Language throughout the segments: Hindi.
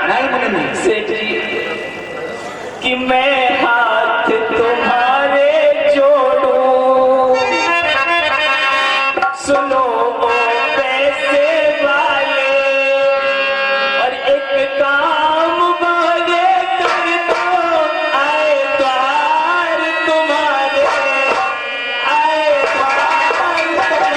नहीं मुनि सेठ जी कि मैं हाथ तुम्हारे जोड़ूं, सुनो ओ पैसे वाले, और एक काम मुझे कर दो, आए द्वार तुम्हारे, आए द्वार तुम्हारे।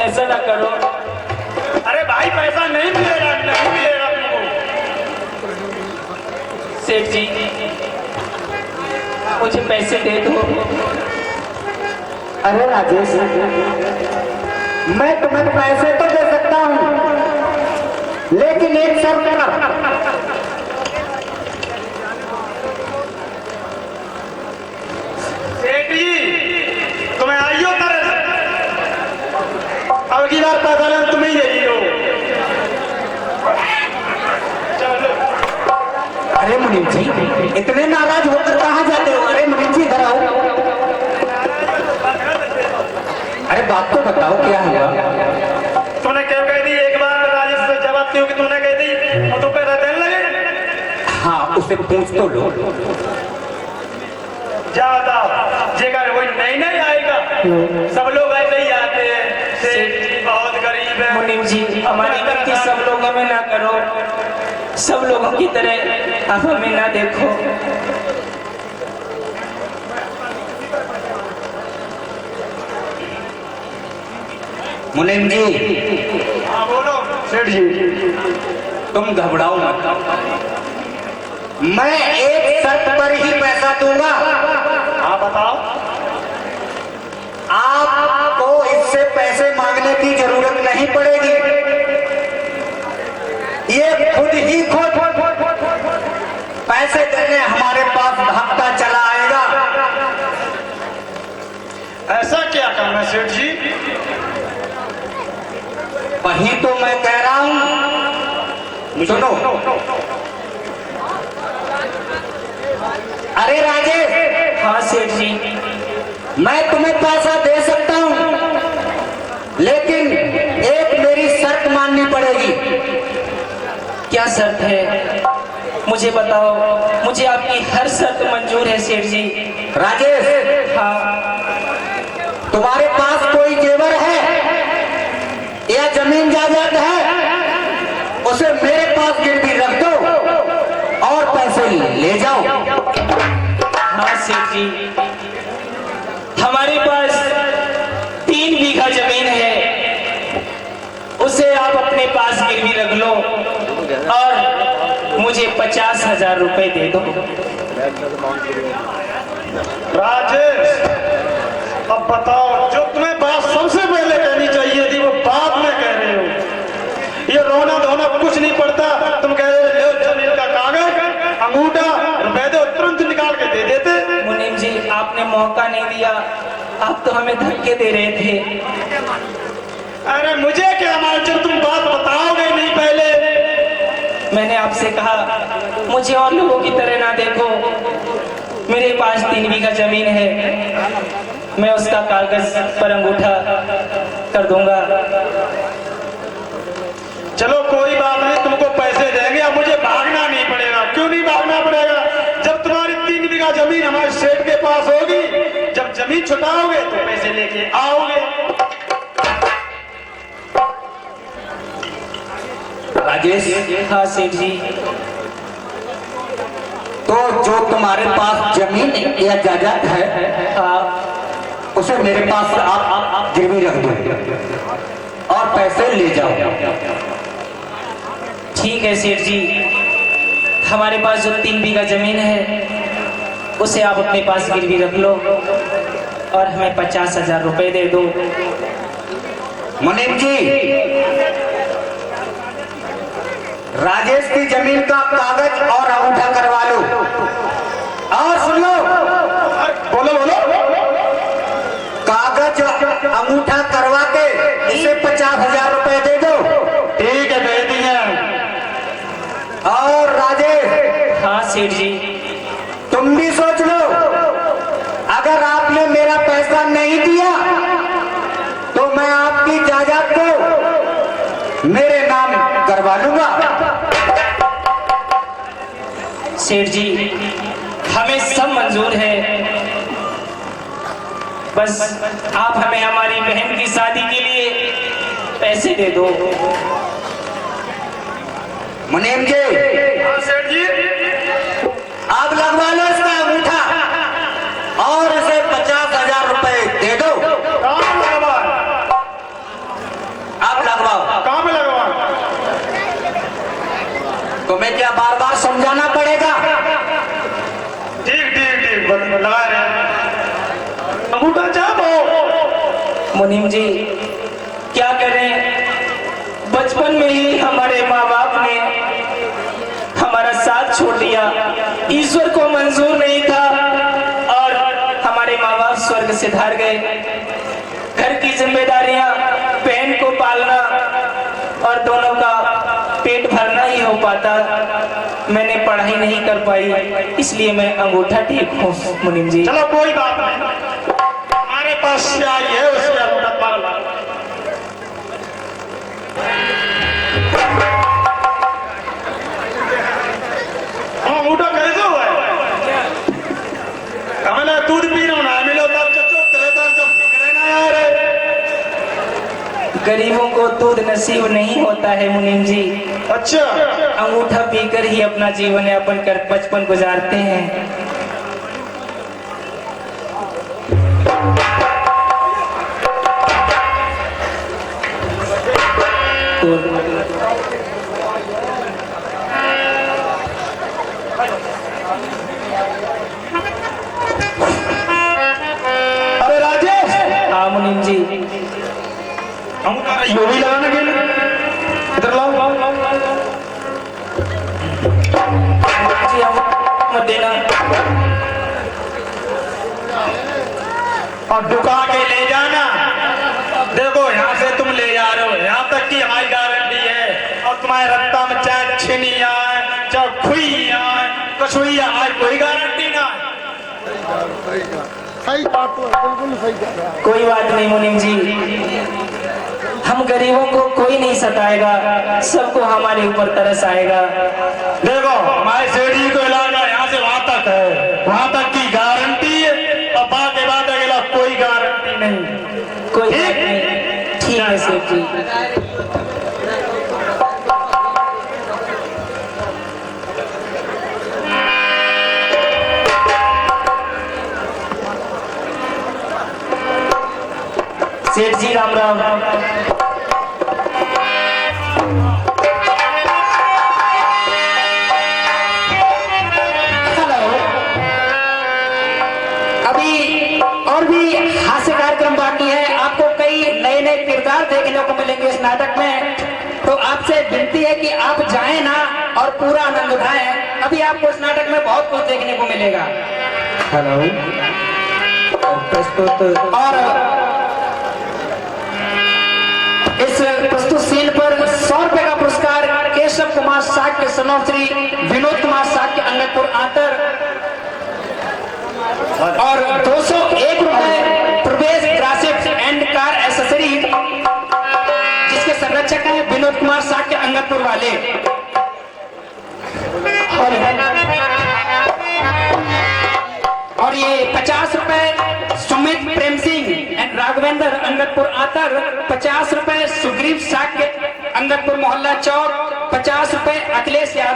ऐसा ना करो। अरे भाई पैसा नहीं मिलेगा, नहीं मिलेगा तुमको। सेठ जी मुझे पैसे दे दो। अरे राजेश, मैं तुम्हें पैसे तो दे सकता हूँ, लेकिन एक शर्त पर। सेठ जी तुम्हें आइयो कर, अब की बार पैसा लेना तुम्हें यही हो। अरे मुनीम जी, इतने नाराज होकर कहाँ जाते हो? अरे मुनीम जी इधर आओ। अरे बात तो बताओ क्या हुआ? तूने क्या कह दी? एक बार राजेश से जवाब दियो कि तूने कह दी वो तो पैसा देने लगे। हाँ, उससे पूछ तो लो। ज्यादा जेकर कोई नहीं आएगा, सब लोग ऐसे ही आते हैं। सेठ जी बहुत गरीब है। मुनीम जी हमारी गलती सब लोगों में ना करो, सब लोगों की तरह आप हमें ना देखो। मुनीम जी। हाँ बोलो सेठ जी। तुम घबराओ मत, मैं एक शर्त पर ही पैसा दूंगा। हाँ बताओ। आपको इससे पैसे मांगने की जरूरत नहीं पड़ेगी, ये खुद ही पैसे देने हमारे पास भागता चला आएगा। ऐसा क्या करना सेठ जी? वही तो मैं कह रहा हूं, सुनो। अरे राजेश। हाँ सेठ जी। मैं तुम्हें पैसा दे सकता हूं, लेकिन एक मेरी शर्त माननी पड़ेगी। क्या शर्त है मुझे बताओ, मुझे आपकी हर शर्त मंजूर है सेठ जी। राजेश। हाँ। तुम्हारे पास कोई जेवर है या जमीन जायदाद है, उसे मेरे पास गिरवी रख दो और पैसे ले जाओ। जी, हमारे पास 3 बीघा जमीन है, उसे आप अपने पास गिरवी रख लो और मुझे 50,000 रुपए दे दो। राजेश, अब बताओ, जो तुम्हें बात सबसे पहले कहनी चाहिए थी वो बाद में कह रहे हो। ये रोना धोना कुछ नहीं पड़ता। तुम कह रहे हो जमीन का कागज, अंगूठा, रुपए दो, तुरंत निकाल के दे देते। मुनीम जी, आपने मौका नहीं दिया, आप तो हमें धक्के दे रहे थे। अरे मुझे क्या मालूम, जब तुम बात बताओगे नहीं पहले। मैंने आपसे कहा मुझे और लोगों की तरह ना देखो, मेरे पास 3 बीघा जमीन है, मैं उसका कागज पर अंगूठा कर दूंगा। चलो कोई बात नहीं, तुमको पैसे देंगे, अब मुझे भागना नहीं पड़ेगा। क्यों नहीं भागना पड़ेगा? जब तुम्हारी 3 बीघा जमीन हमारे सेठ के पास होगी, जब जमीन छुटाओगे तो पैसे लेके आओगे। राजेश, हाँ सेठ जी। तो जो तुम्हारे पास जमीन या जायदाद है, उसे मेरे पास आप गिरवी रख दो और पैसे ले जाओ। ठीक है सेठ जी, हमारे पास जो 3 बीघा जमीन है उसे आप अपने पास गिरवी रख लो और हमें 50,000 रुपए दे दो। मुनीम जी, राजेश की जमीन का कागज और अंगूठा करवा लो। और सुन लो, बोलो बोलो। कागज अंगूठा करवा के इसे 50,000 रुपए दे दो। ठीक है, दे दिए। और राजेश, हाँ सेठ जी। तुम भी सोच लो, अगर आपने मेरा पैसा नहीं दिया तो मैं आपकी जायदाद को मेरे नाम करवा लूंगा। सेठ जी, हमें सब मंजूर है, बस आप हमें हमारी बहन की शादी के लिए पैसे दे दो। मुनीम जी, हाँ सेठ जी, आप लगवा लो इसका अंगूठा और इसे 50,000 रुपए दे दो। कहाँ पे लगवा? आप लगवाओ। कहाँ पे लगवा? तुम्हें क्या बार बार समझाना पड़ेगा? ठीक ठीक ठीक, लगा रहे। अंगूठा चाहो। मुनीम जी, क्या करें, बचपन में ही हमारे माँ बाप ने हमारा साथ छोड़ दिया, ईश्वर को मंजूर नहीं था और हमारे माँ बाप स्वर्ग से धार गए। घर की जिम्मेदारियां, बहन को पालना और दोनों का पेट भरना ही हो पाता, मैंने पढ़ाई नहीं कर पाई, इसलिए मैं अंगूठा टेक हूँ मुनीम जी। चलो कोई बात नहीं, हमारे पास स्याही है, उससे अंगूठा मार लो। अंगूठा कैसे हुआ है? हमें दूध पी रहा हूँ ना, मिलो तब जब फिक्रे ना यार। गरीबों को दूध नसीब नहीं होता है मुनीम जी, अच्छा, अंगूठा पीकर ही अपना जीवन यापन कर बचपन गुजारते हैं। अरे राजेश, हाँ मुनीम जी। अंगूठा यो भी लगाना के लिए इधर लाओ। जी मत देना। और दुका के ले जाना। देखो यहाँ से तुम ले जा रहे हो, यहाँ तक की हमारी गारंटी है। और तुम्हारे रत्ता में चाहे छिनिया है, चाहे खुइया है, कछुइया है, कोई गारंटी ना है। सही बात तो है, बिल्कुल सही कह रहा है। कोई बात नहीं मुनीम जी, हम गरीबों को कोई नहीं सताएगा, सबको हमारे ऊपर तरस आएगा। देखो हमारे सेठी को इलाका यहाँ से वहां तक है, वहां तक की गारंटी है। और बाकी बात अगला कोई गारंटी नहीं। कोई बात नहीं, ठीक है सेठ जी। सेठ जी राम राम। हेलो। अभी और भी हास्य कार्यक्रम बाकी है, आपको कई नए नए किरदार देखने को मिलेंगे इस नाटक में, तो आपसे विनती है कि आप जाएं ना और पूरा आनंद उठाएं। अभी आपको इस नाटक में बहुत कुछ देखने को मिलेगा। हेलो। और इस प्रस्तुत सीन पर 100 रुपए का पुरस्कार केशव कुमार साक्य सनोर श्री विनोद कुमार साक्य अंगदपुर आतर, और 201 रुपए प्रवेश ग्रासिप्स एंड कार एसेसरी, जिसके संरक्षक हैं विनोद कुमार साक्य अंगदपुर वाले। और ये 50 रुपए सुमित प्रेम सिंह एंड राघवेंद्र अंगदपुर आतर, 50 रुपए सुग्रीव साक्य अंगदपुर मोहल्ला चौक, 50 रुपए अखिलेश यादव